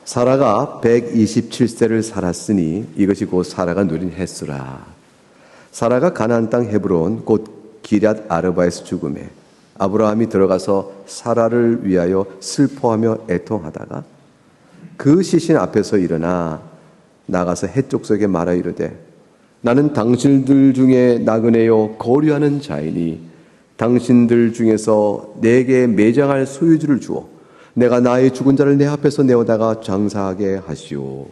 사라가 127세를 살았으니 이것이 곧 사라가 누린 횟수라. 사라가 가나안 땅 헤브론 곧 기럇 아르바에서 죽음에 아브라함이 들어가서 사라를 위하여 슬퍼하며 애통하다가 그 시신 앞에서 일어나 나가서 해족속에 말하 이르되 나는 당신들 중에 나그네요 거류하는 자이니 당신들 중에서 내게 매장할 소유주를 주어 내가 나의 죽은 자를 내 앞에서 내어다가 장사하게 하시오.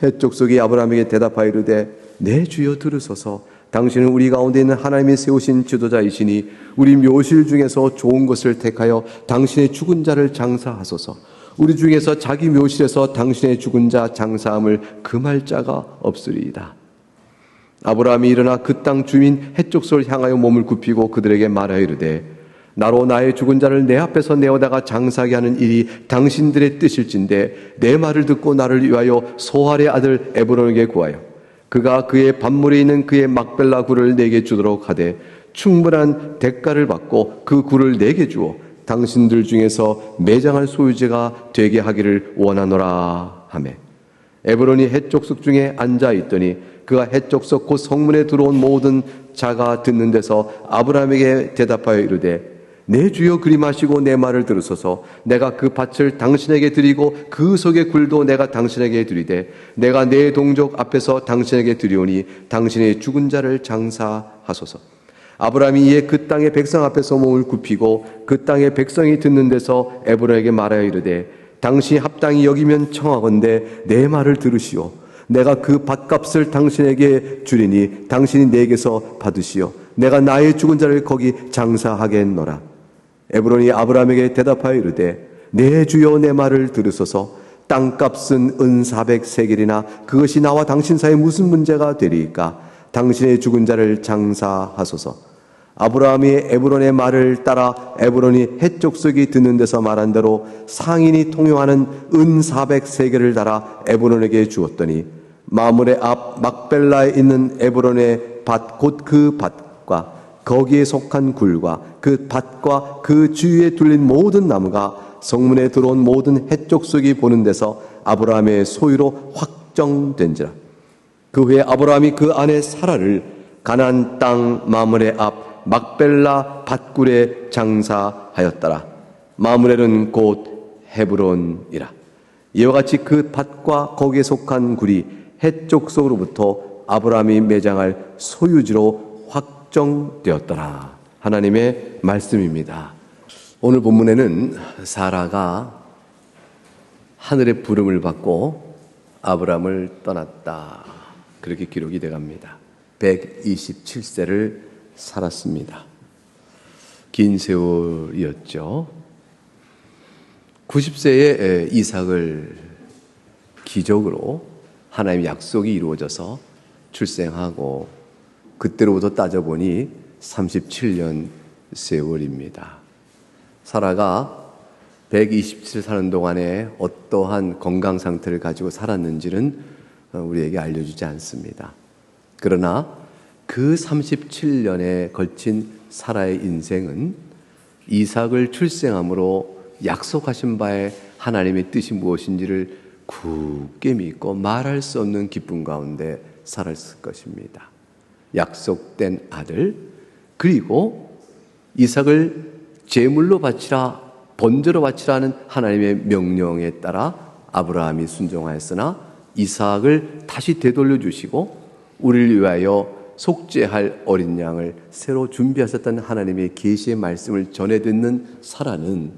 해족속이 아브라함에게 대답하여 이르되 내 주여 들으소서. 당신은 우리 가운데 있는 하나님이 세우신 지도자이시니 우리 묘실 중에서 좋은 것을 택하여 당신의 죽은 자를 장사하소서. 우리 중에서 자기 묘실에서 당신의 죽은 자 장사함을 금할 자가 없으리이다. 아브라함이 일어나 그 땅 주민 해족속을 향하여 몸을 굽히고 그들에게 말하여 이르되 나로 나의 죽은 자를 내 앞에서 내어다가 장사하게 하는 일이 당신들의 뜻일진데 내 말을 듣고 나를 위하여 소할의 아들 에브론에게 구하여 그가 그의 밭물에 있는 그의 막벨라 굴을 내게 주도록 하되 충분한 대가를 받고 그 굴을 내게 주어 당신들 중에서 매장할 소유자가 되게 하기를 원하노라 하매 에브론이 해족속 중에 앉아 있더니 그가 해족속 곧 성문에 들어온 모든 자가 듣는 데서 아브라함에게 대답하여 이르되 내 주여 그리마시고 내 말을 들으소서. 내가 그 밭을 당신에게 드리고 그 속의 굴도 내가 당신에게 드리되 내가 내 동족 앞에서 당신에게 드리오니 당신의 죽은 자를 장사하소서. 아브라함이 이에 그 땅의 백성 앞에서 몸을 굽히고 그 땅의 백성이 듣는 데서 에브론에게 말하여 이르되 당신이 합당히 여기면 청하건대 내 말을 들으시오. 내가 그 밭값을 당신에게 주리니 당신이 내게서 받으시오. 내가 나의 죽은 자를 거기 장사하겠노라. 에브론이 아브라함에게 대답하여 이르되 내 주여 내 말을 들으소서. 땅값은 은 400세겔이나 그것이 나와 당신 사이에 무슨 문제가 되리이까? 당신의 죽은 자를 장사하소서. 아브라함이 에브론의 말을 따라 에브론이 해족속이 듣는 데서 말한 대로 상인이 통용하는 은 400세겔을 달아 에브론에게 주었더니 마므레 앞 막벨라에 있는 에브론의 밭 곧 그 밭과 거기에 속한 굴과 그 밭과 그 주위에 둘린 모든 나무가 성문에 들어온 모든 해족속이 보는 데서 아브라함의 소유로 확정된지라. 그 후에 아브라함이 그 아내 사라를 가나안 땅 마므레 앞 막벨라 밭굴에 장사하였더라. 마므레는 곧 헤브론이라. 이와 같이 그 밭과 거기에 속한 굴이 해족속으로부터 아브라함이 매장할 소유지로 확정되었더라. 하나님의 말씀입니다. 오늘 본문에는 사라가 하늘의 부름을 받고 아브라함을 떠났다. 그렇게 기록이 되갑니다. 127세를 살았습니다. 긴 세월이었죠. 90세에 이삭을 기적으로 하나님의 약속이 이루어져서 출생하고 그때로부터 따져보니 37년 세월입니다. 사라가 127세 사는 동안에 어떠한 건강 상태를 가지고 살았는지는 우리에게 알려주지 않습니다. 그러나 그 37년에 걸친 사라의 인생은 이삭을 출생함으로 약속하신 바에 하나님의 뜻이 무엇인지를 굳게 믿고 말할 수 없는 기쁨 가운데 살았을 것입니다. 약속된 아들, 그리고 이삭을 제물로 바치라, 번제로 바치라는 하나님의 명령에 따라 아브라함이 순종하였으나 이삭을 다시 되돌려 주시고 우리를 위하여 속죄할 어린 양을 새로 준비하셨다는 하나님의 계시의 말씀을 전해 듣는 사라는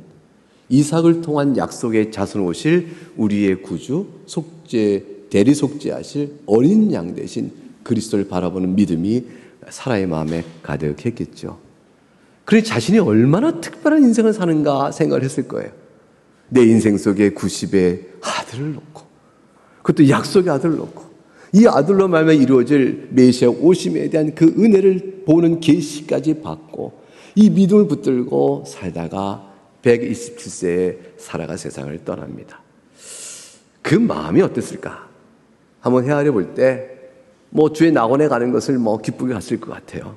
이삭을 통한 약속의 자손 오실 우리의 구주, 대리 속죄하실 어린 양 대신 그리스도를 바라보는 믿음이 사라의 마음에 가득했겠죠. 그러니 자신이 얼마나 특별한 인생을 사는가 생각을 했을 거예요. 내 인생 속에 90의 아들을 놓고, 그것도 약속의 아들을 놓고, 이 아들로 말미암아 이루어질 메시아 오심에 대한 그 은혜를 보는 계시까지 받고 이 믿음을 붙들고 살다가 127세에 사라가 세상을 떠납니다. 그 마음이 어땠을까? 한번 헤아려 볼 때 주의 낙원에 가는 것을 기쁘게 갔을 것 같아요.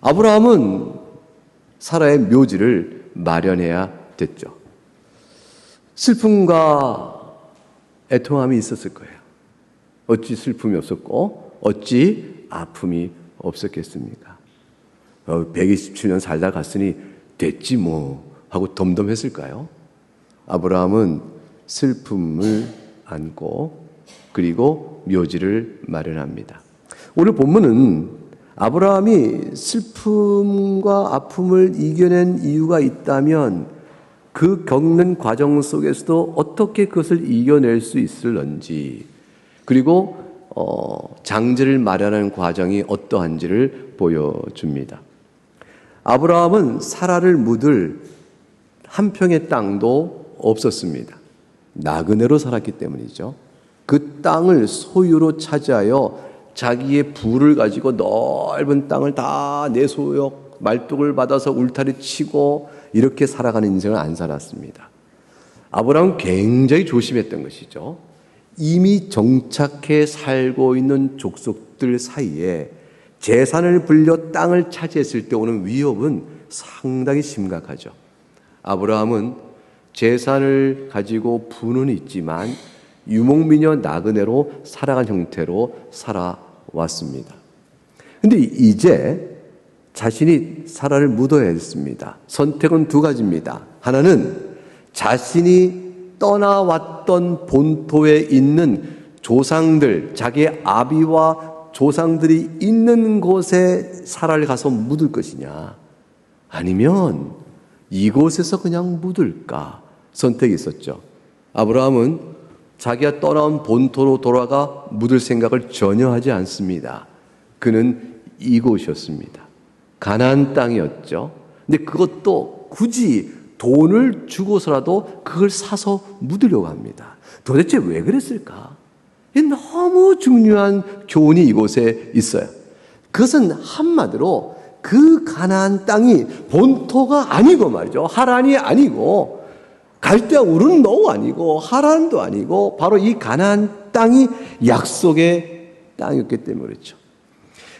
아브라함은 사라의 묘지를 마련해야 됐죠. 슬픔과 애통함이 있었을 거예요. 어찌 슬픔이 없었고 어찌 아픔이 없었겠습니까? 127년 살다 갔으니 됐지 뭐 하고 덤덤했을까요? 아브라함은 슬픔을 안고 그리고 묘지를 마련합니다. 오늘 본문은 아브라함이 슬픔과 아픔을 이겨낸 이유가 있다면 그 겪는 과정 속에서도 어떻게 그것을 이겨낼 수 있을런지, 그리고 장제를 마련하는 과정이 어떠한지를 보여줍니다. 아브라함은 사라를 묻을 한 평의 땅도 없었습니다. 나그네로 살았기 때문이죠. 그 땅을 소유로 차지하여 자기의 부를 가지고 넓은 땅을 다 내 소유, 말뚝을 받아서 울타리 치고 이렇게 살아가는 인생을 안 살았습니다. 아브라함은 굉장히 조심했던 것이죠. 이미 정착해 살고 있는 족속들 사이에 재산을 불려 땅을 차지했을 때 오는 위협은 상당히 심각하죠. 아브라함은 재산을 가지고 부는 있지만 유목민여 나그네로 살아간 형태로 살아왔습니다. 그런데 이제 자신이 사라를 묻어야 했습니다. 선택은 두 가지입니다. 하나는 자신이 떠나왔던 본토에 있는 조상들, 자기의 아비와 조상들이 있는 곳에 사라를 가서 묻을 것이냐, 아니면 이곳에서 그냥 묻을까 선택이 있었죠. 아브라함은 자기가 떠나온 본토로 돌아가 묻을 생각을 전혀 하지 않습니다. 그는 이곳이었습니다. 가나안 땅이었죠. 근데 그것도 굳이 돈을 주고서라도 그걸 사서 묻으려고 합니다. 도대체 왜 그랬을까? 너무 중요한 교훈이 이곳에 있어요. 그것은 한마디로 그 가나안 땅이 본토가 아니고 말이죠. 하란이 아니고 갈대아 우르는 노고 아니고 하란도 아니고 바로 이 가나안 땅이 약속의 땅이었기 때문에 그렇죠.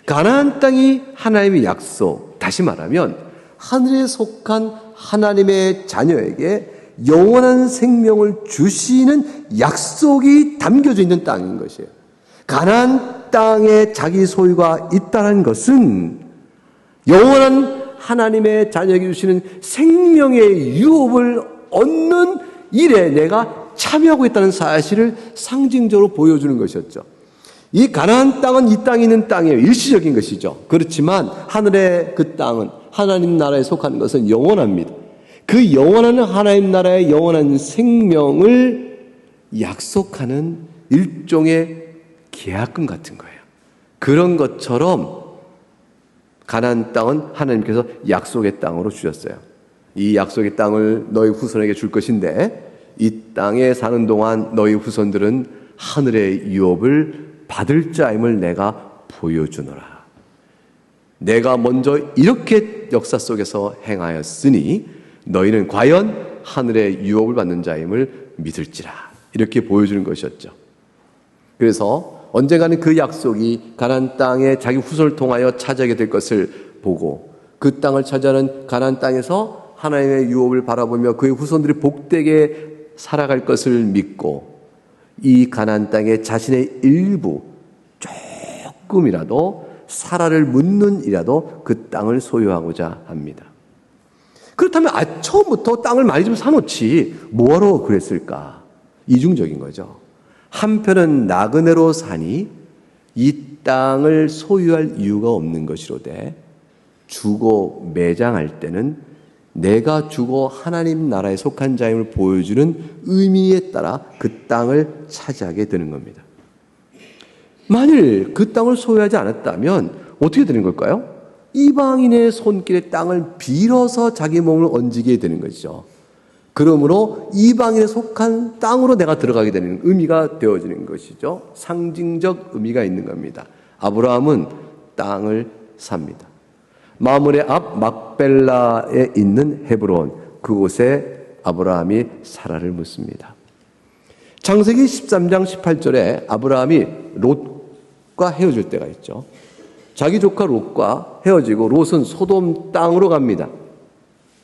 가나안 땅이 하나님의 약속, 다시 말하면 하늘에 속한 하나님의 자녀에게 영원한 생명을 주시는 약속이 담겨져 있는 땅인 것이에요. 가나안 땅에 자기 소유가 있다는 것은 영원한 하나님의 자녀에게 주시는 생명의 유업을 얻는 일에 내가 참여하고 있다는 사실을 상징적으로 보여주는 것이었죠. 이 가나안 땅은 이 땅에 있는 땅이에요. 일시적인 것이죠. 그렇지만 하늘의 그 땅은 하나님 나라에 속하는 것은 영원합니다. 그 영원한 하나님 나라의 영원한 생명을 약속하는 일종의 계약금 같은 거예요. 그런 것처럼 가나안 땅은 하나님께서 약속의 땅으로 주셨어요. 이 약속의 땅을 너희 후손에게 줄 것인데 이 땅에 사는 동안 너희 후손들은 하늘의 유업을 받을 자임을 내가 보여주노라. 내가 먼저 이렇게 역사 속에서 행하였으니 너희는 과연 하늘의 유업을 받는 자임을 믿을지라. 이렇게 보여주는 것이었죠. 그래서 언젠가는 그 약속이 가나안 땅에 자기 후손을 통하여 차지하게 될 것을 보고 그 땅을 차지하는 가나안 땅에서 하나님의 유업을 바라보며 그의 후손들이 복되게 살아갈 것을 믿고 이 가나안 땅에 자신의 일부 조금이라도 사라를 묻는 이라도 그 땅을 소유하고자 합니다. 그렇다면 처음부터 땅을 많이 좀 사놓지 뭐하러 그랬을까? 이중적인 거죠. 한편은 나그네로 사니 이 땅을 소유할 이유가 없는 것이로되 주고 매장할 때는 내가 주고 하나님 나라에 속한 자임을 보여주는 의미에 따라 그 땅을 차지하게 되는 겁니다. 만일 그 땅을 소유하지 않았다면 어떻게 되는 걸까요? 이방인의 손길에 땅을 빌어서 자기 몸을 얹게 되는 것이죠. 그러므로 이방인에 속한 땅으로 내가 들어가게 되는 의미가 되어지는 것이죠. 상징적 의미가 있는 겁니다. 아브라함은 땅을 삽니다. 마므레 앞 막벨라에 있는 헤브론, 그곳에 아브라함이 사라를 묻습니다. 창세기 13장 18절에 아브라함이 롯과 헤어질 때가 있죠. 자기 조카 롯과 헤어지고 롯은 소돔 땅으로 갑니다.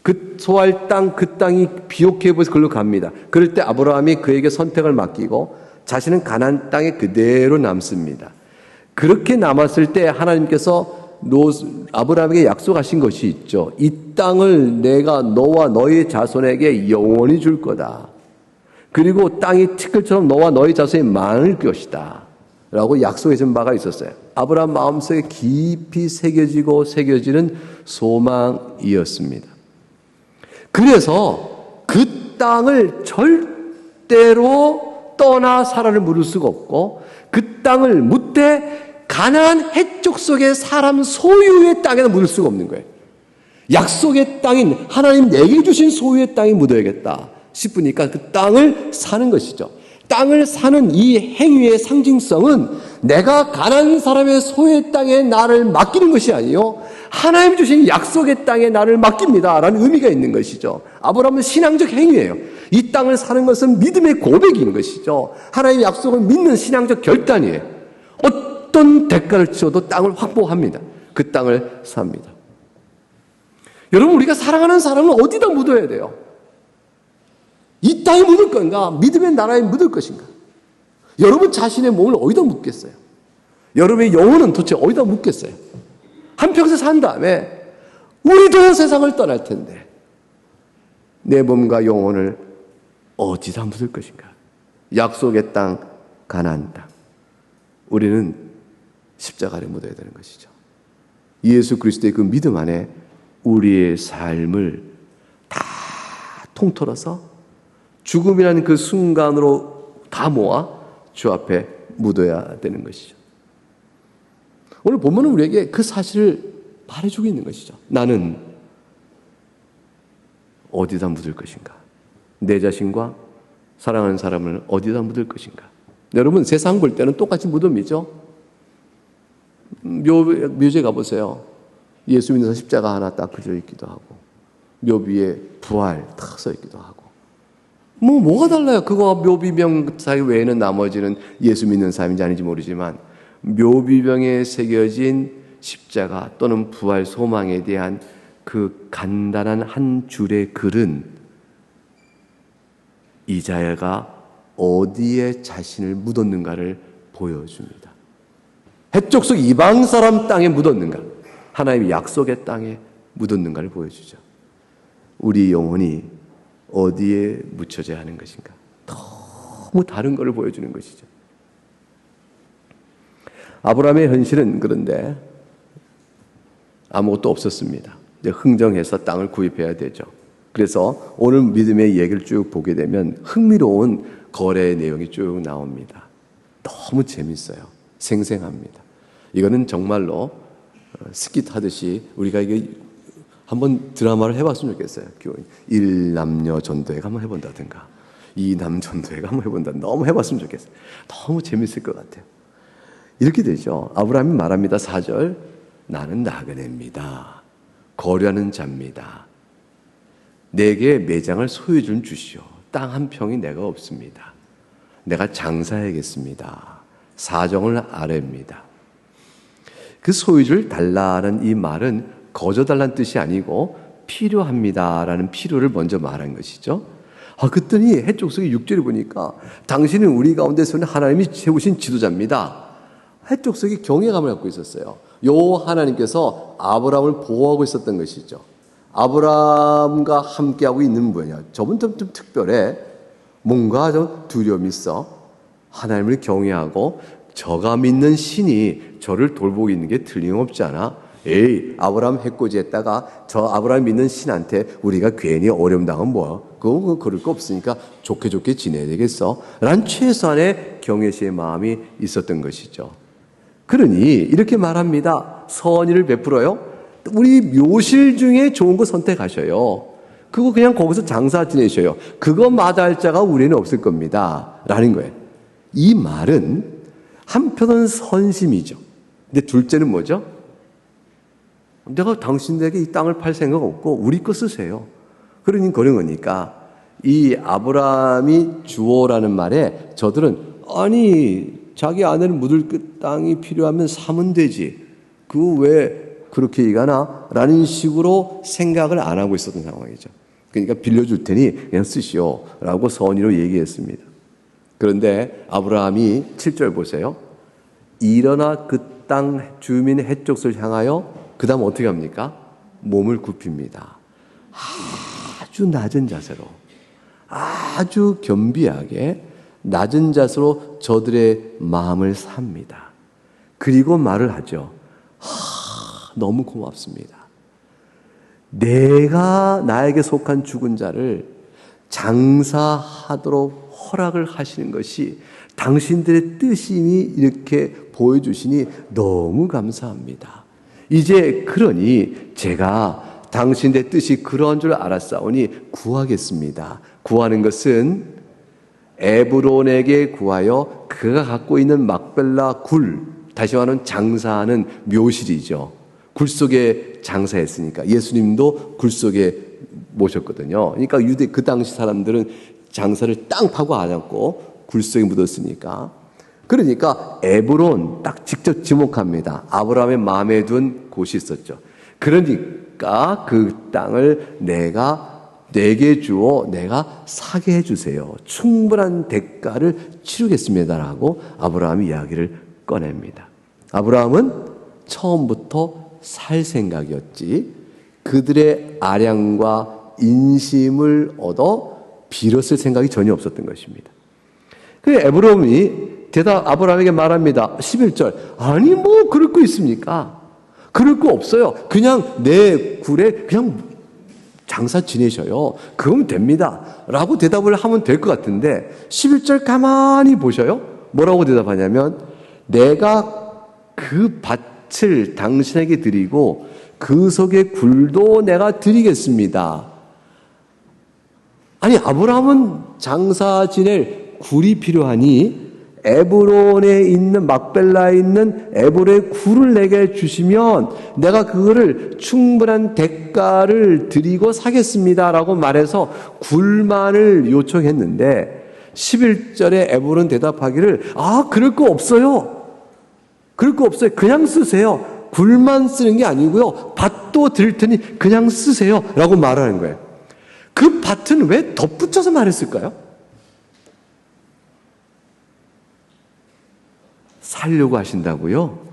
그 소할 땅, 그 땅이 비옥해 보여서 그걸로 갑니다. 그럴 때 아브라함이 그에게 선택을 맡기고 자신은 가나안 땅에 그대로 남습니다. 그렇게 남았을 때 하나님께서 아브라함에게 약속하신 것이 있죠. 이 땅을 내가 너와 너의 자손에게 영원히 줄 거다. 그리고 땅이 티끌처럼 너와 너의 자손이 많을 것이다. 라고 약속해 준 바가 있었어요. 아브라함 마음속에 깊이 새겨지는 소망이었습니다. 그래서 그 땅을 절대로 떠나 사라를 물을 수가 없고 그 땅을 묻되 가나안 해쪽 속의 사람 소유의 땅에는 묻을 수가 없는 거예요. 약속의 땅인 하나님 내게 주신 소유의 땅에 묻어야겠다 싶으니까 그 땅을 사는 것이죠. 땅을 사는 이 행위의 상징성은 내가 가나안 사람의 소유의 땅에 나를 맡기는 것이 아니요 하나님 주신 약속의 땅에 나를 맡깁니다 라는 의미가 있는 것이죠. 아브라함은 신앙적 행위예요. 이 땅을 사는 것은 믿음의 고백인 것이죠. 하나님의 약속을 믿는 신앙적 결단이에요. 어떤 대가를 치러도 땅을 확보합니다. 그 땅을 삽니다. 여러분, 우리가 사랑하는 사람은 어디다 묻어야 돼요? 이 땅에 묻을 건가? 믿음의 나라에 묻을 것인가? 여러분 자신의 몸을 어디다 묻겠어요? 여러분의 영혼은 도대체 어디다 묻겠어요? 한평생 산 다음에 우리도 세상을 떠날 텐데 내 몸과 영혼을 어디다 묻을 것인가? 약속의 땅, 가나안 땅. 우리는 십자가 아래 묻어야 되는 것이죠. 예수 그리스도의 그 믿음 안에 우리의 삶을 다 통틀어서 죽음이라는 그 순간으로 다 모아 주 앞에 묻어야 되는 것이죠. 오늘 본문은 우리에게 그 사실을 말해주고 있는 것이죠. 나는 어디다 묻을 것인가? 내 자신과 사랑하는 사람을 어디다 묻을 것인가? 여러분, 세상 볼 때는 똑같이 무덤이죠. 묘지에 가보세요. 예수 믿는 십자가 하나 딱 그려 있기도 하고 묘비에 부활 딱 써 있기도 하고 뭐가 달라요? 그거 묘비병 사이 외에는 나머지는 예수 믿는 사람인지 아닌지 모르지만 묘비병에 새겨진 십자가 또는 부활 소망에 대한 그 간단한 한 줄의 글은 이자야가 어디에 자신을 묻었는가를 보여줍니다. 해쪽 속 이방 사람 땅에 묻었는가, 하나님의 약속의 땅에 묻었는가를 보여주죠. 우리 영혼이 어디에 묻혀져야 하는 것인가, 너무 다른 것을 보여주는 것이죠. 아브라함의 현실은 그런데 아무것도 없었습니다. 이제 흥정해서 땅을 구입해야 되죠. 그래서 오늘 믿음의 얘기를 쭉 보게 되면 흥미로운 거래의 내용이 쭉 나옵니다. 너무 재밌어요. 생생합니다. 이거는 정말로 스키 타듯이 우리가 이게 한번 드라마를 해봤으면 좋겠어요. 1남녀 전도회가 한번 해본다든가 2남 전도회가 한번 해본다. 너무 해봤으면 좋겠어요. 너무 재밌을 것 같아요. 이렇게 되죠. 아브라함이 말합니다. 4절, 나는 나그네입니다. 거류하는 자입니다. 내게 매장을 소유 좀 주시오. 땅 한 평이 내가 없습니다. 내가 장사해야겠습니다. 사정을 아뢰입니다. 그 소유를 달라는 이 말은 거저달라는 뜻이 아니고 필요합니다라는 필요를 먼저 말한 것이죠. 그랬더니 해쪽 속에 6절에 보니까 당신은 우리 가운데서는 하나님이 세우신 지도자입니다. 해쪽 속에 경외감을 갖고 있었어요. 요 하나님께서 아브라함을 보호하고 있었던 것이죠. 아브라함과 함께하고 있는 분이야. 저분 좀 특별해. 뭔가 좀 두려움이 있어. 하나님을 경외하고 저가 믿는 신이 저를 돌보고 있는 게 틀림없지 않아? 에이, 아브라함 해코지했다가 저 아브라함 믿는 신한테 우리가 괜히 어려움 당하면 뭐야? 그거 그럴 거 없으니까 좋게 지내야 되겠어? 라는 최소한의 경외시의 마음이 있었던 것이죠. 그러니 이렇게 말합니다. 선의를 베풀어요. 우리 묘실 중에 좋은 거 선택하셔요. 그거 그냥 거기서 장사 지내셔요. 그거 마다할 자가 우리는 없을 겁니다. 라는 거예요. 이 말은 한편은 선심이죠. 근데 둘째는 뭐죠? 내가 당신에게 이 땅을 팔 생각 없고 우리 거 쓰세요. 그러니 그런 거니까 이 아브라함이 주오라는 말에 저들은 아니 자기 아내를 묻을 그 땅이 필요하면 사면 되지. 그 왜 그렇게 얘기하나? 라는 식으로 생각을 안 하고 있었던 상황이죠. 그러니까 빌려줄 테니 그냥 쓰시오 라고 선의로 얘기했습니다. 그런데 아브라함이 7절 보세요. 일어나 그 땅 주민 해족을 향하여 그 다음 어떻게 합니까? 몸을 굽힙니다. 아주 낮은 자세로, 아주 겸비하게 낮은 자세로 저들의 마음을 삽니다. 그리고 말을 하죠. 너무 고맙습니다. 내가 나에게 속한 죽은 자를 장사하도록 허락을 하시는 것이 당신들의 뜻이니 이렇게 보여주시니 너무 감사합니다. 이제 그러니 제가 당신의 뜻이 그런 줄 알았사오니 구하겠습니다. 구하는 것은 에브론에게 구하여 그가 갖고 있는 막벨라 굴, 다시 말하면 장사하는 묘실이죠. 굴 속에 장사했으니까 예수님도 굴 속에 모셨거든요. 그러니까 유대 그 당시 사람들은 장사를 땅 파고 안 하고 굴 속에 묻었으니까. 그러니까 에브론 딱 직접 지목합니다. 아브라함의 마음에 둔 곳이 있었죠. 그러니까 그 땅을 내게 주어 내가 사게 해주세요. 충분한 대가를 치르겠습니다라고 아브라함이 이야기를 꺼냅니다. 아브라함은 처음부터 살 생각이었지 그들의 아량과 인심을 얻어 빌었을 생각이 전혀 없었던 것입니다. 그 에브론이 아브라함에게 말합니다. 11절. 아니 뭐 그럴 거 있습니까? 그럴 거 없어요. 그냥 내 굴에 그냥 장사 지내셔요. 그러면 됩니다. 라고 대답을 하면 될 것 같은데 11절 가만히 보셔요. 뭐라고 대답하냐면 내가 그 밭을 당신에게 드리고 그 속에 굴도 내가 드리겠습니다. 아니 아브라함은 장사 지낼 굴이 필요하니 에브론에 있는 막벨라에 있는 에브론의 굴을 내게 주시면 내가 그거를 충분한 대가를 드리고 사겠습니다라고 말해서 굴만을 요청했는데 11절에 에브론 대답하기를 그럴 거 없어요. 그럴 거 없어요. 그냥 쓰세요. 굴만 쓰는 게 아니고요. 밭도 드릴 테니 그냥 쓰세요 라고 말하는 거예요. 그 밭은 왜 덧붙여서 말했을까요? 살려고 하신다고요?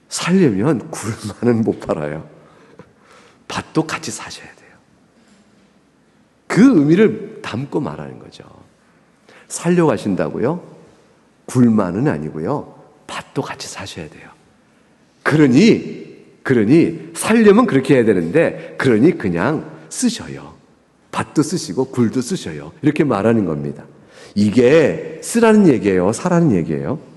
살려면 굴만은 못 팔아요. 밭도 같이 사셔야 돼요. 그 의미를 담고 말하는 거죠. 살려고 하신다고요? 굴만은 아니고요. 밭도 같이 사셔야 돼요. 그러니 살려면 그렇게 해야 되는데 그러니 그냥 쓰셔요. 밭도 쓰시고 굴도 쓰셔요. 이렇게 말하는 겁니다. 이게 쓰라는 얘기예요? 사라는 얘기예요?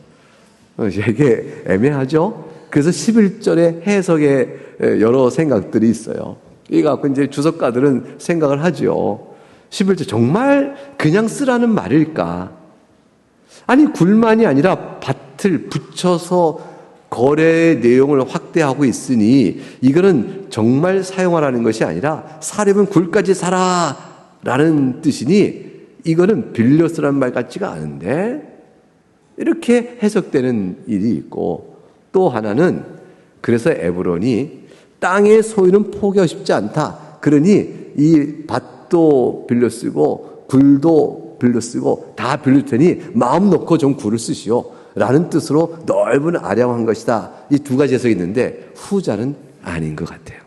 되게 애매하죠? 그래서 11절의 해석에 여러 생각들이 있어요. 이 갖고 이제 주석가들은 생각을 하죠. 11절 정말 그냥 쓰라는 말일까? 아니 굴만이 아니라 밭을 붙여서 거래의 내용을 확대하고 있으니 이거는 정말 사용하라는 것이 아니라 사려면 굴까지 사라 라는 뜻이니 이거는 빌려 쓰라는 말 같지가 않은데 이렇게 해석되는 일이 있고 또 하나는 그래서 에브론이 땅의 소유는 포기하고 싶지 않다. 그러니 이 밭도 빌려 쓰고 굴도 빌려 쓰고 다 빌릴 테니 마음 놓고 좀 굴을 쓰시오. 라는 뜻으로 넓은 아량한 것이다. 이 두 가지 해석이 있는데 후자는 아닌 것 같아요.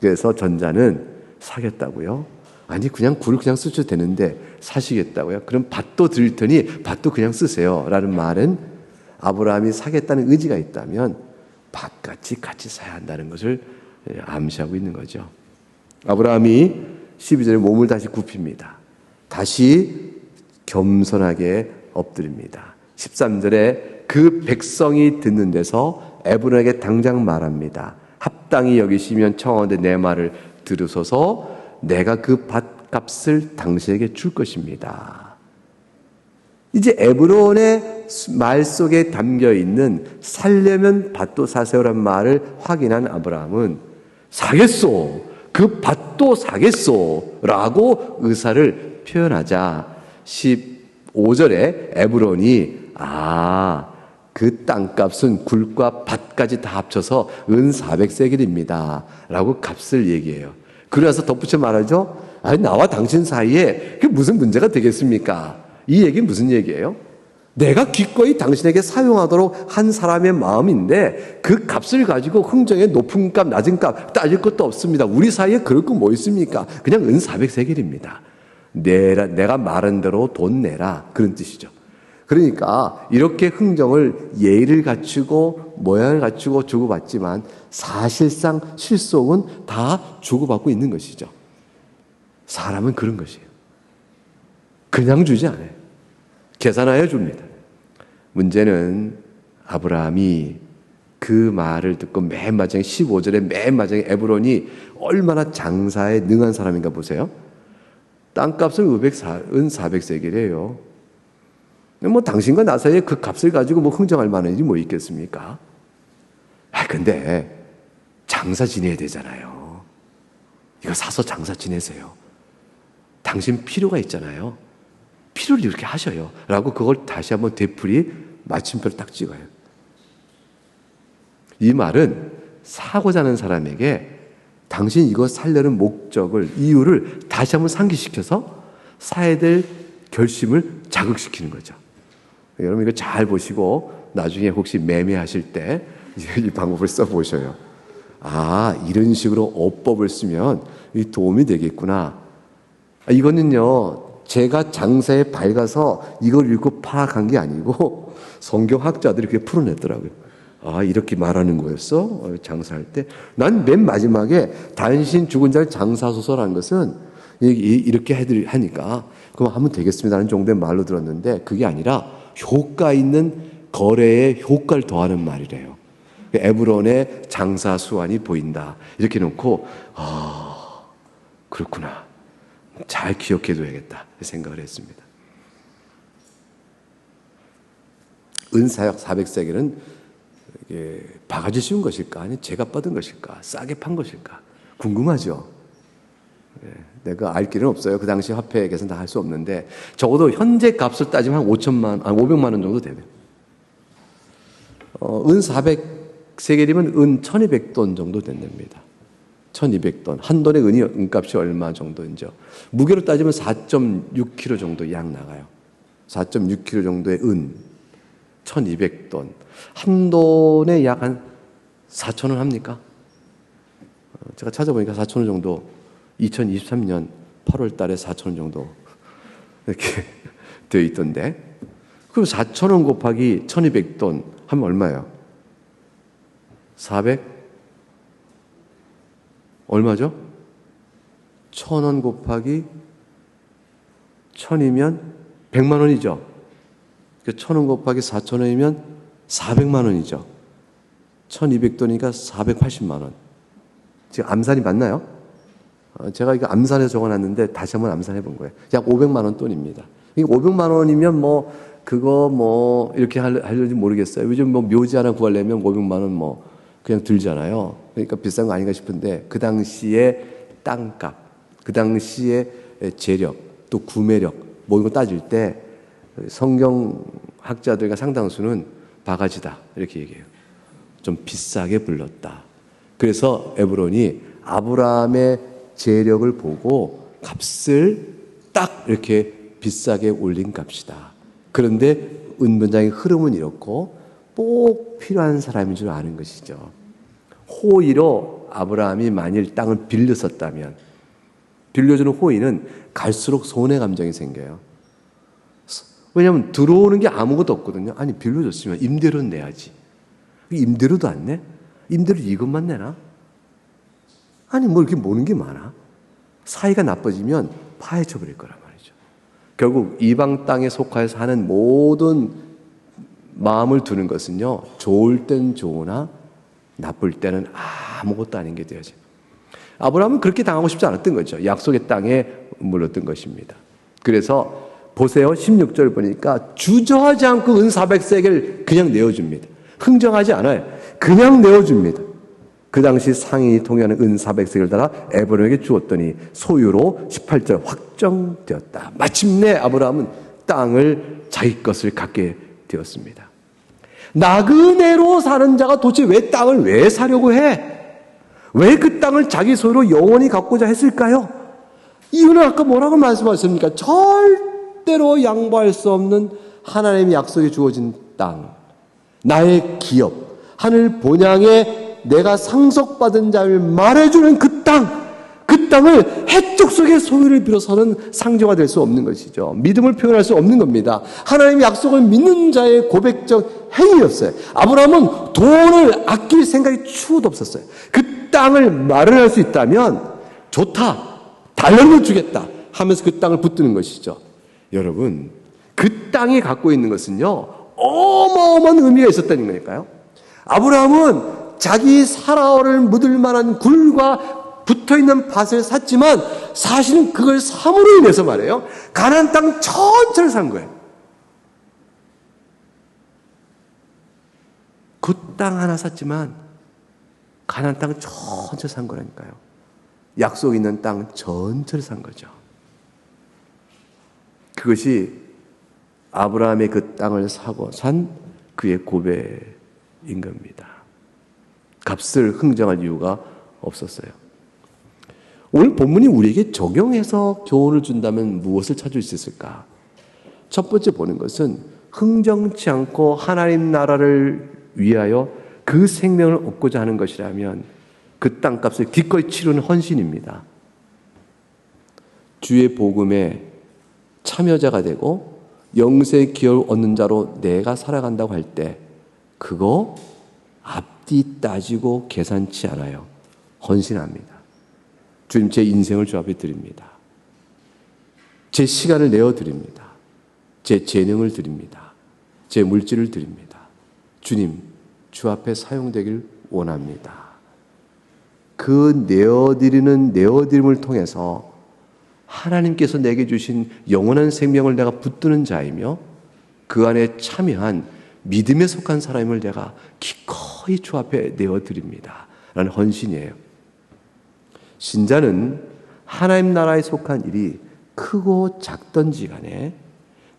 그래서 전자는 사겠다고요? 아니 그냥 굴을 그냥 쓰셔도 되는데 사시겠다고요? 그럼 밭도 드릴 테니 밭도 그냥 쓰세요. 라는 말은 아브라함이 사겠다는 의지가 있다면 밭같이 같이 사야 한다는 것을 암시하고 있는 거죠. 아브라함이 12절에 몸을 다시 굽힙니다. 다시 겸손하게 엎드립니다. 13절에 그 백성이 듣는 데서 에브론에게 당장 말합니다. 합당히 여기시면 청하건대 내 말을 들으소서 내가 그 밭값을 당신에게 줄 것입니다. 이제 에브론의 말 속에 담겨 있는 살려면 밭도 사세요란 말을 확인한 아브라함은 사겠소. 그 밭도 사겠소. 라고 의사를 표현하자 15절에 에브론이 그 땅값은 굴과 밭까지 다 합쳐서 은 400세겔입니다. 라고 값을 얘기해요. 그래서 덧붙여 말하죠. 아니, 나와 당신 사이에 그게 무슨 문제가 되겠습니까? 이 얘기는 무슨 얘기예요? 내가 기꺼이 당신에게 사용하도록 한 사람의 마음인데 그 값을 가지고 흥정의 높은 값, 낮은 값 따질 것도 없습니다. 우리 사이에 그럴 거 뭐 있습니까? 그냥 은 400세겔입니다. 내가 말한 대로 돈 내라. 그런 뜻이죠. 그러니까 이렇게 흥정을 예의를 갖추고 모양을 갖추고 주고받지만 사실상 실속은 다 주고받고 있는 것이죠. 사람은 그런 것이에요. 그냥 주지 않아요. 계산하여 줍니다. 문제는 아브라함이 그 말을 듣고 맨 마지막에 15절에 맨 마지막에 에브론이 얼마나 장사에 능한 사람인가 보세요. 땅값은 은 400세겔이에요. 뭐 당신과 나 사이에 그 값을 가지고 뭐 흥정할 만한 일이 뭐 있겠습니까? 근데 장사 지내야 되잖아요. 이거 사서 장사 지내세요. 당신 필요가 있잖아요. 필요를 이렇게 하셔요. 라고 그걸 다시 한번 되풀이 마침표를 딱 찍어요. 이 말은 사고자 하는 사람에게 당신 이거 살려는 목적을, 이유를 다시 한번 상기시켜서 사야 될 결심을 자극시키는 거죠. 여러분 이거 잘 보시고 나중에 혹시 매매하실 때 이 방법을 써보셔요. 이런 식으로 어법을 쓰면 이 도움이 되겠구나. 이거는요, 제가 장사에 밝아서 이걸 읽고 파악한 게 아니고 성경학자들이 그렇게 풀어냈더라고요. 이렇게 말하는 거였어? 장사할 때. 난 맨 마지막에 단신 죽은 자를 장사소서라는 것은 이렇게 하니까 그럼 하면 되겠습니다라는 정도의 말로 들었는데 그게 아니라 효과 있는 거래에 효과를 더하는 말이래요. 에브론의 장사 수완이 보인다. 이렇게 놓고 그렇구나. 잘 기억해둬야겠다 생각을 했습니다. 은사역 400세겔은 바가지 씌운 것일까? 아니면 제가 받은 것일까? 싸게 판 것일까? 궁금하죠? 내가 알 길은 없어요. 그 당시 화폐 계산 다 할 수 없는데 적어도 현재 값을 따지면 한 500만 원 정도 되네요. 은 400세겔이면 은 1200돈 정도 된답니다. 1200돈. 한 돈의 은값이 얼마 정도인죠. 무게로 따지면 4.6kg 정도 약 나가요. 4.6kg 정도의 은. 1200돈. 한 돈에 약 한 4,000원 합니까? 제가 찾아보니까 4,000원 정도 2023년 8월 달에 4,000원 정도 이렇게 되어 있던데. 그럼 4,000원 곱하기 1200돈 하면 얼마예요? 400? 얼마죠? 1,000원 곱하기 1,000이면 100만 원이죠. 1,000원 곱하기 4,000원이면 400만 원이죠. 1,200돈이니까 480만 원. 지금 암산이 맞나요? 제가 이거 암산해서 적어놨는데 다시 한번 암산해 본 거예요. 약 500만 원 돈입니다. 500만 원이면 그거 이렇게 하려는지 모르겠어요. 요즘 묘지 하나 구하려면 500만 원 그냥 들잖아요. 그러니까 비싼 거 아닌가 싶은데 그 당시에 땅값, 그 당시에 재력, 또 구매력 이런 거 따질 때 성경학자들과 상당수는 바가지다 이렇게 얘기해요. 좀 비싸게 불렀다. 그래서 에브론이 아브라함의 재력을 보고 값을 딱 이렇게 비싸게 올린 값이다. 그런데 은문장의 흐름은 이렇고 꼭 필요한 사람인 줄 아는 것이죠. 호의로 아브라함이 만일 땅을 빌렸었다면 빌려주는 호의는 갈수록 손해 감정이 생겨요. 왜냐하면 들어오는 게 아무것도 없거든요. 아니 빌려줬으면 임대료는 내야지. 임대료도 안 내? 임대료 이것만 내나? 아니 이렇게 모는 게 많아? 사이가 나빠지면 파헤쳐버릴 거란 말이죠. 결국 이방 땅에 속하여 사는 모든 마음을 두는 것은요, 좋을 땐 좋으나 나쁠 때는 아무것도 아닌 게 되어져요. 아브라함은 그렇게 당하고 싶지 않았던 거죠. 약속의 땅에 물렀던 것입니다. 그래서 보세요. 16절 보니까 주저하지 않고 은 400세겔 그냥 내어줍니다. 흥정하지 않아요. 그냥 내어줍니다. 그 당시 상인이 통용하는 은 400세겔을 달아 에브론에게 주었더니 소유로 18절 확정되었다. 마침내 아브라함은 땅을 자기 것을 갖게 되었습니다. 나그네로 사는 자가 도대체 왜 땅을 왜 사려고 해? 왜 그 땅을 자기 소유로 영원히 갖고자 했을까요? 이유는 아까 뭐라고 말씀하셨습니까? 절대로 양보할 수 없는 하나님의 약속이 주어진 땅, 나의 기업, 하늘 본향에 내가 상속받은 자를 말해주는 그 땅을 해적 속의 소유를 빌어서는 상조가 될 수 없는 것이죠. 믿음을 표현할 수 없는 겁니다. 하나님의 약속을 믿는 자의 고백적 행위였어요. 아브라함은 돈을 아낄 생각이 추호도 없었어요. 그 땅을 마련할 수 있다면 좋다, 달러를 주겠다 하면서 그 땅을 붙드는 것이죠. 여러분, 그 땅이 갖고 있는 것은요, 어마어마한 의미가 있었다는 거니까요. 아브라함은 자기 사라를 묻을 만한 굴과 붙어있는 밭을 샀지만 사실은 그걸 삼으로 인해서 말이에요, 가나안 땅 전체를 산 거예요. 그 땅 하나 샀지만 가나안 땅 전체를 산 거라니까요. 약속 있는 땅 전체를 산 거죠. 그것이 아브라함의 그 땅을 사고 산 그의 고백인 겁니다. 값을 흥정할 이유가 없었어요. 오늘 본문이 우리에게 적용해서 교훈을 준다면 무엇을 찾을 수 있을까? 첫 번째 보는 것은 흥정치 않고 하나님 나라를 위하여 그 생명을 얻고자 하는 것이라면 그 땅값을 기꺼이 치르는 헌신입니다. 주의 복음에 참여자가 되고 영생의 기회를 얻는 자로 내가 살아간다고 할 때 그거 앞뒤 따지고 계산치 않아요. 헌신합니다. 주님, 제 인생을 주 앞에 드립니다. 제 시간을 내어 드립니다. 제 재능을 드립니다. 제 물질을 드립니다. 주님, 주 앞에 사용되길 원합니다. 그 내어드림을 통해서 하나님께서 내게 주신 영원한 생명을 내가 붙드는 자이며 그 안에 참여한 믿음에 속한 사람을 내가 기꺼이 주 앞에 내어드립니다. 라는 헌신이에요. 신자는 하나님 나라에 속한 일이 크고 작던지 간에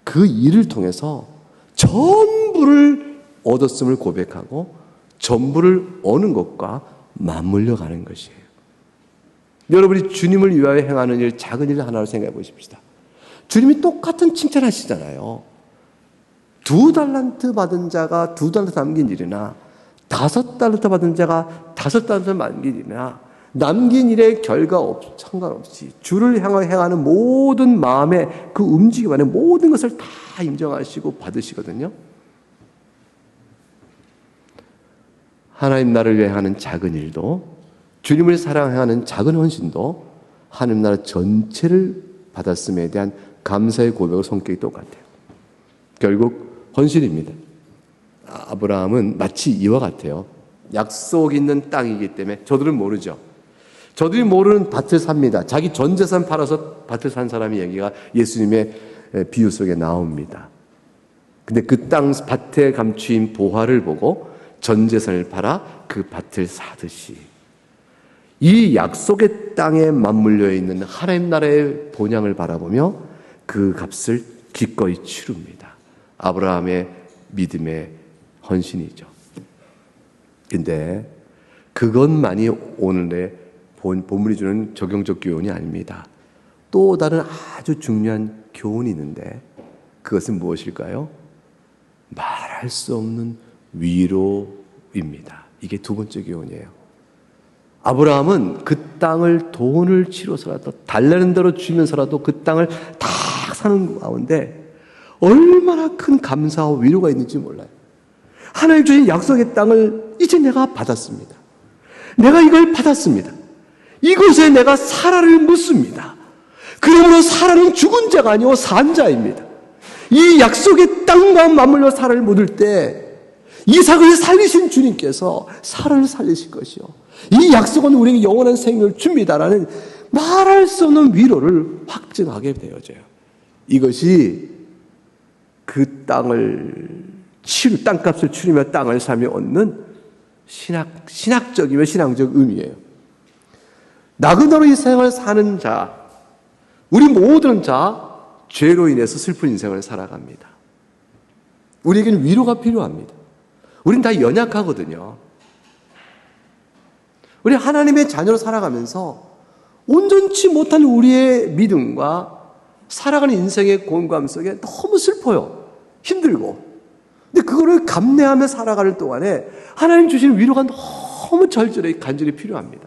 그 일을 통해서 전부를 얻었음을 고백하고 전부를 얻는 것과 맞물려 가는 것이에요. 여러분이 주님을 위하여 행하는 일, 작은 일 하나를 생각해 보십시다. 주님이 똑같은 칭찬하시잖아요. 2달란트 받은 자가 2달란트 남긴 일이나 5달란트 받은 자가 5달란트 남긴 일이나 남긴 일의 결과 상관없이 주를 향하여 행하는 모든 마음의 그 움직임 안에 모든 것을 다 인정하시고 받으시거든요. 하나님 나라를 위해 하는 작은 일도, 주님을 사랑하는 작은 헌신도 하나님 나라 전체를 받았음에 대한 감사의 고백의 성격이 똑같아요. 결국 헌신입니다. 아브라함은 마치 이와 같아요. 약속 있는 땅이기 때문에 저들은 모르죠. 저들이 모르는 밭을 삽니다. 자기 전 재산 팔아서 밭을 산 사람의 얘기가 예수님의 비유 속에 나옵니다. 근데 그 땅 밭에 감추인 보화를 보고 전 재산을 팔아 그 밭을 사듯이 이 약속의 땅에 맞물려 있는 하나님 나라의 본향을 바라보며 그 값을 기꺼이 치릅니다. 아브라함의 믿음의 헌신이죠. 근데 그것만이 오늘의 본문이 주는 적용적 교훈이 아닙니다. 또 다른 아주 중요한 교훈이 있는데 그것은 무엇일까요? 말할 수 없는 위로입니다. 이게 두 번째 교훈이에요. 아브라함은 그 땅을 돈을 치러서라도 달라는 대로 주면서라도 그 땅을 다 사는 가운데 얼마나 큰 감사와 위로가 있는지 몰라요. 하나님 주신 약속의 땅을 이제 내가 받았습니다. 내가 이걸 받았습니다. 이곳에 내가 사라를 묻습니다. 그러므로 사라는 죽은 자가 아니고 산 자입니다. 이 약속의 땅과 맞물려 사라를 묻을 때 이삭을 살리신 주님께서 사라를 살리실 것이요. 이 약속은 우리에게 영원한 생명을 줍니다라는 말할 수 없는 위로를 확증하게 되어져요. 이것이 그 땅값을 치르며 땅을 사며 얻는 신학적이며 신앙적 의미예요. 나그네로 이 생을 사는 자, 우리 모든 자, 죄로 인해서 슬픈 인생을 살아갑니다. 우리에게는 위로가 필요합니다. 우린 다 연약하거든요. 우리 하나님의 자녀로 살아가면서 온전치 못한 우리의 믿음과 살아가는 인생의 공감 속에 너무 슬퍼요. 힘들고. 근데 그거를 감내하며 살아가는 동안에 하나님 주시는 위로가 너무 절절히 간절히 필요합니다.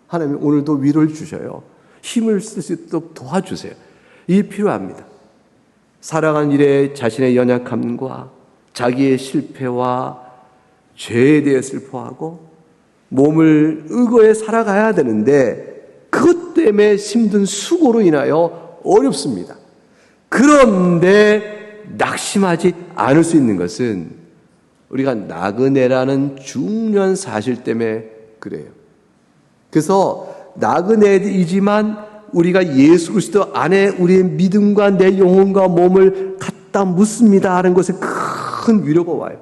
하나님 오늘도 위로를 주셔요. 힘을 쓸 수 있도록 도와주세요. 이게 필요합니다. 살아가는 일에 자신의 연약함과 자기의 실패와 죄에 대해 슬퍼하고 몸을 의거해 살아가야 되는데 그것 때문에 힘든 수고로 인하여 어렵습니다. 그런데 낙심하지 않을 수 있는 것은 우리가 나그네라는 중요한 사실 때문에 그래요. 그래서 나그네이지만 우리가 예수 그리스도 안에 우리의 믿음과 내 영혼과 몸을 갖다 묻습니다 하는 것에 큰 위로가 와요.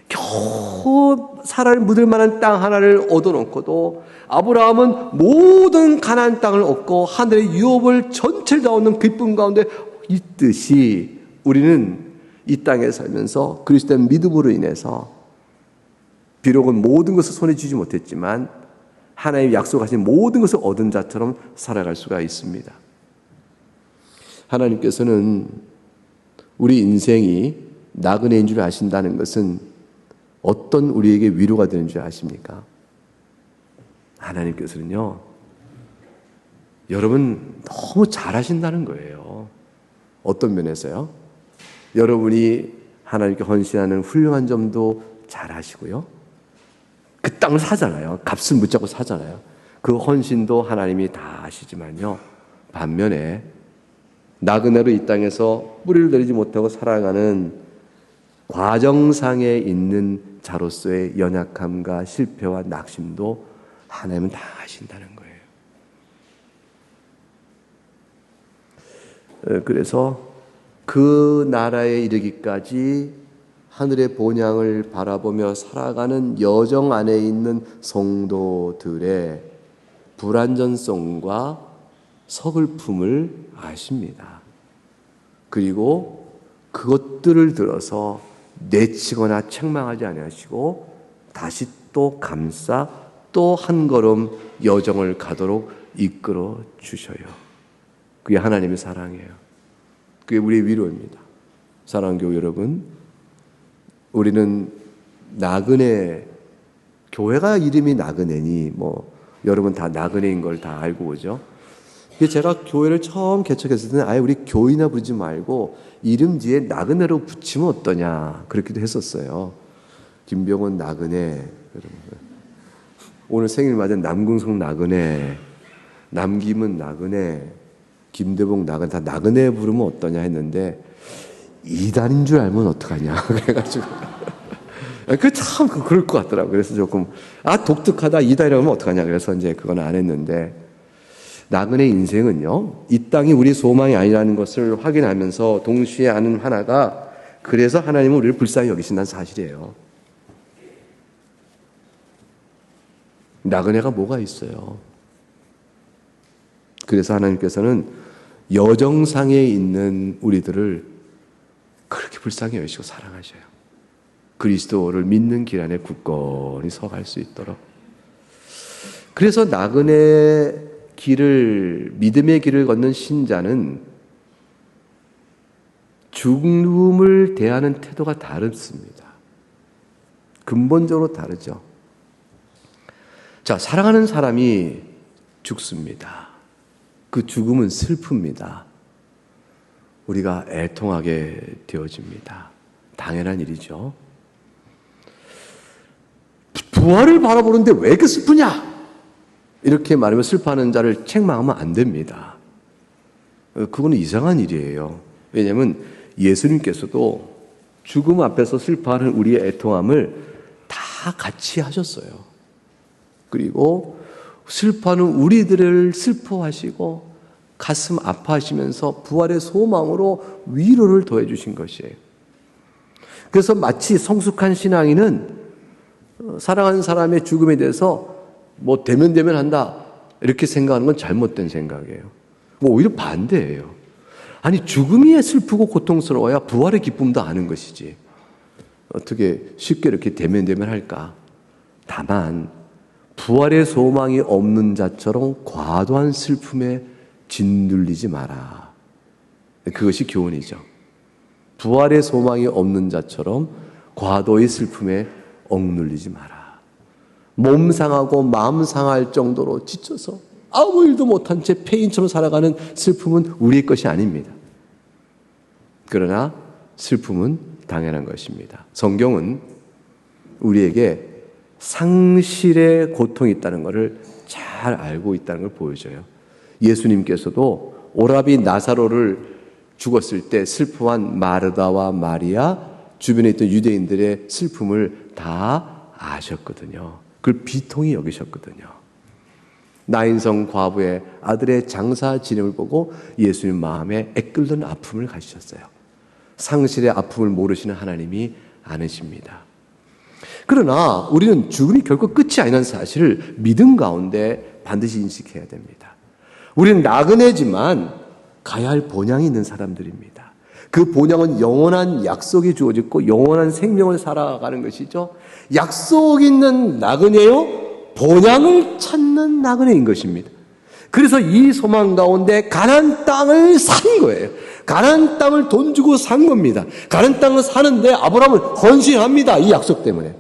겨우 살을 묻을 만한 땅 하나를 얻어놓고도 아브라함은 모든 가나안 땅을 얻고 하늘의 유업을 전체를 다 얻는 기쁨 가운데 있듯이 우리는 이 땅에 살면서 그리스도의 믿음으로 인해서 비록은 모든 것을 손에 쥐지 못했지만 하나님의 약속하신 모든 것을 얻은 자처럼 살아갈 수가 있습니다. 하나님께서는 우리 인생이 나그네인 줄 아신다는 것은 어떤 우리에게 위로가 되는 줄 아십니까? 하나님께서는요, 여러분 너무 잘하신다는 거예요. 어떤 면에서요? 여러분이 하나님께 헌신하는 훌륭한 점도 잘하시고요. 그 땅을 사잖아요. 값을 묻자고 사잖아요. 그 헌신도 하나님이 다 아시지만요. 반면에 나그네로 이 땅에서 뿌리를 내리지 못하고 살아가는 과정상에 있는 자로서의 연약함과 실패와 낙심도 하나님은 다 아신다는 거예요. 그래서 그 나라에 이르기까지 하늘의 본향을 바라보며 살아가는 여정 안에 있는 성도들의 불완전성과 서글픔을 아십니다. 그리고 그것들을 들어서 내치거나 책망하지 아니하시고 다시 또 감싸 또 한 걸음 여정을 가도록 이끌어 주셔요. 그게 하나님의 사랑이에요. 그게 우리의 위로입니다. 사랑하는 교회 여러분, 우리는 나그네, 교회가 이름이 나그네니 여러분 다 나그네인 걸 다 알고 오죠. 제가 교회를 처음 개척했을 때는 아예 우리 교인이나 부르지 말고 이름 뒤에 나그네로 붙이면 어떠냐 그렇게도 했었어요. 김병원 나그네, 오늘 생일 맞은 남궁성 나그네, 남김은 나그네, 김대봉 나그네, 다 나그네 부르면 어떠냐 했는데 이단인 줄 알면 어떡하냐 그래가지고 참 그럴 것 같더라고요. 그래서 조금 독특하다, 이단이라고 하면 어떡하냐 그래서 이제 그건 안 했는데, 나그네 인생은요, 이 땅이 우리 소망이 아니라는 것을 확인하면서 동시에 아는 하나가, 그래서 하나님은 우리를 불쌍히 여기신다는 사실이에요. 나그네가 뭐가 있어요? 그래서 하나님께서는 여정상에 있는 우리들을 그렇게 불쌍히 여기시고 사랑하셔요. 그리스도를 믿는 길 안에 굳건히 서갈 수 있도록. 그래서 나그네 믿음의 길을 걷는 신자는 죽음을 대하는 태도가 다릅니다. 근본적으로 다르죠. 자, 사랑하는 사람이 죽습니다. 그 죽음은 슬픕니다. 우리가 애통하게 되어집니다. 당연한 일이죠. 부활을 바라보는데 왜 이렇게 슬프냐? 이렇게 말하면 슬퍼하는 자를 책망하면 안 됩니다. 그거는 이상한 일이에요. 왜냐하면 예수님께서도 죽음 앞에서 슬퍼하는 우리의 애통함을 다 같이 하셨어요. 그리고 슬퍼하는 우리들을 슬퍼하시고 가슴 아파하시면서 부활의 소망으로 위로를 더해 주신 것이에요. 그래서 마치 성숙한 신앙인은 사랑하는 사람의 죽음에 대해서 대면대면 한다 이렇게 생각하는 건 잘못된 생각이에요. 오히려 반대예요. 아니, 죽음이 슬프고 고통스러워야 부활의 기쁨도 아는 것이지. 어떻게 쉽게 이렇게 대면할까? 다만 부활의 소망이 없는 자처럼 과도한 슬픔에 짓눌리지 마라. 그것이 교훈이죠. 부활의 소망이 없는 자처럼 과도의 슬픔에 억눌리지 마라. 몸 상하고 마음 상할 정도로 지쳐서 아무 일도 못한 채 폐인처럼 살아가는 슬픔은 우리의 것이 아닙니다. 그러나 슬픔은 당연한 것입니다. 성경은 우리에게 상실의 고통이 있다는 것을 잘 알고 있다는 걸 보여줘요. 예수님께서도 오라비 나사로를 죽었을 때 슬퍼한 마르다와 마리아, 주변에 있던 유대인들의 슬픔을 다 아셨거든요. 그걸 비통히 여기셨거든요. 나인성 과부의 아들의 장사 지냄을 보고 예수님 마음에 애끓는 아픔을 가지셨어요. 상실의 아픔을 모르시는 하나님이 아니십니다. 그러나 우리는 죽음이 결코 끝이 아니라는 사실을 믿음 가운데 반드시 인식해야 됩니다. 우리는 나그네지만 가야 할 본향이 있는 사람들입니다. 그 본향은 영원한 약속이 주어졌고 영원한 생명을 살아가는 것이죠. 약속 있는 나그네요, 본향을 찾는 나그네인 것입니다. 그래서 이 소망 가운데 가나안 땅을 산 거예요. 가나안 땅을 돈 주고 산 겁니다. 가나안 땅을 사는데 아브라함은 헌신합니다. 이 약속 때문에.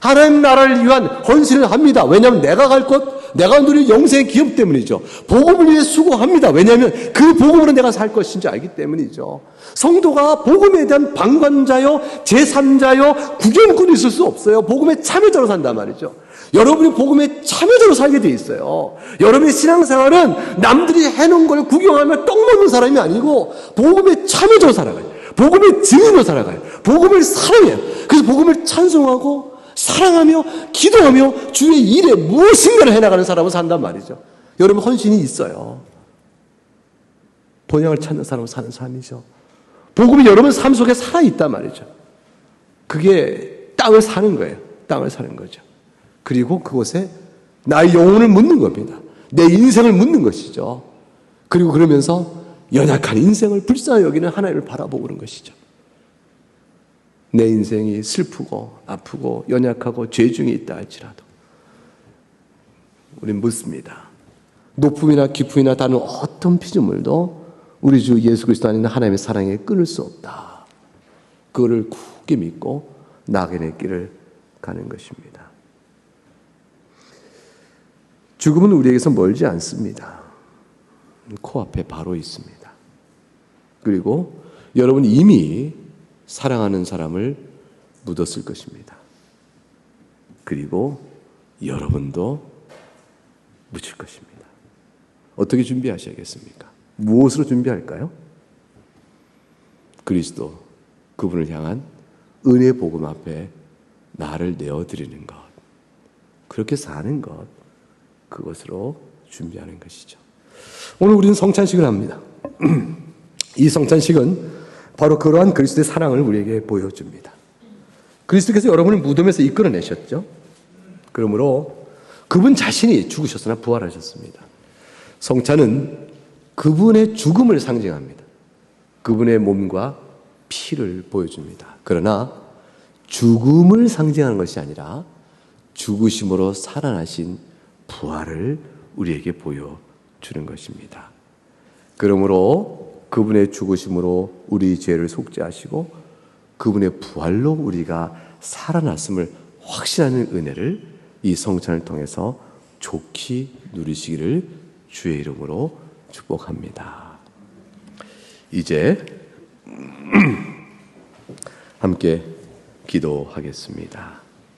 하나님 나라를 위한 헌신을 합니다. 왜냐하면 내가 갈 곳, 내가 누릴 영생의 기업 때문이죠. 복음을 위해 수고합니다. 왜냐하면 그 복음으로 내가 살 것인지 알기 때문이죠. 성도가 복음에 대한 방관자요, 제3자요, 구경꾼이 있을 수 없어요. 복음의 참여자로 산단 말이죠. 여러분이 복음의 참여자로 살게 돼 있어요. 여러분의 신앙생활은 남들이 해놓은 걸 구경하며 떡 먹는 사람이 아니고 복음의 참여자로 살아가요. 복음의 증인으로 살아가요. 복음을 사랑해요. 그래서 복음을 찬송하고 사랑하며 기도하며 주의 일에 무엇인가를 해나가는 사람은 산단 말이죠. 여러분 헌신이 있어요. 본향을 찾는 사람은 사는 삶이죠. 복음이 여러분 삶 속에 살아있단 말이죠. 그게 땅을 사는 거예요. 땅을 사는 거죠. 그리고 그곳에 나의 영혼을 묻는 겁니다. 내 인생을 묻는 것이죠. 그리고 그러면서 연약한 인생을 불쌍히 여기는 하나님을 바라보고 그런 것이죠. 내 인생이 슬프고 아프고 연약하고 죄 중에 있다 할지라도 우리는 묻습니다. 높음이나 깊음이나 다른 어떤 피조물도 우리 주 예수 그리스도 안에 있는 하나님의 사랑에 끊을 수 없다. 그거를 굳게 믿고 나그네 길을 가는 것입니다. 죽음은 우리에게서 멀지 않습니다. 코앞에 바로 있습니다. 그리고 여러분 이미 사랑하는 사람을 묻었을 것입니다. 그리고 여러분도 묻힐 것입니다. 어떻게 준비하셔야겠습니까? 무엇으로 준비할까요? 그리스도, 그분을 향한 은혜 복음 앞에 나를 내어드리는 것, 그렇게 사는 것, 그것으로 준비하는 것이죠. 오늘 우리는 성찬식을 합니다. 이 성찬식은 바로 그러한 그리스도의 사랑을 우리에게 보여줍니다. 그리스도께서 여러분을 무덤에서 이끌어내셨죠. 그러므로 그분 자신이 죽으셨으나 부활하셨습니다. 성찬은 그분의 죽음을 상징합니다. 그분의 몸과 피를 보여줍니다. 그러나 죽음을 상징하는 것이 아니라 죽으심으로 살아나신 부활을 우리에게 보여주는 것입니다. 그러므로 그분의 죽으심으로 우리 죄를 속죄하시고 그분의 부활로 우리가 살아났음을 확신하는 은혜를 이 성찬을 통해서 좋게 누리시기를 주의 이름으로 축복합니다. 이제 함께 기도하겠습니다.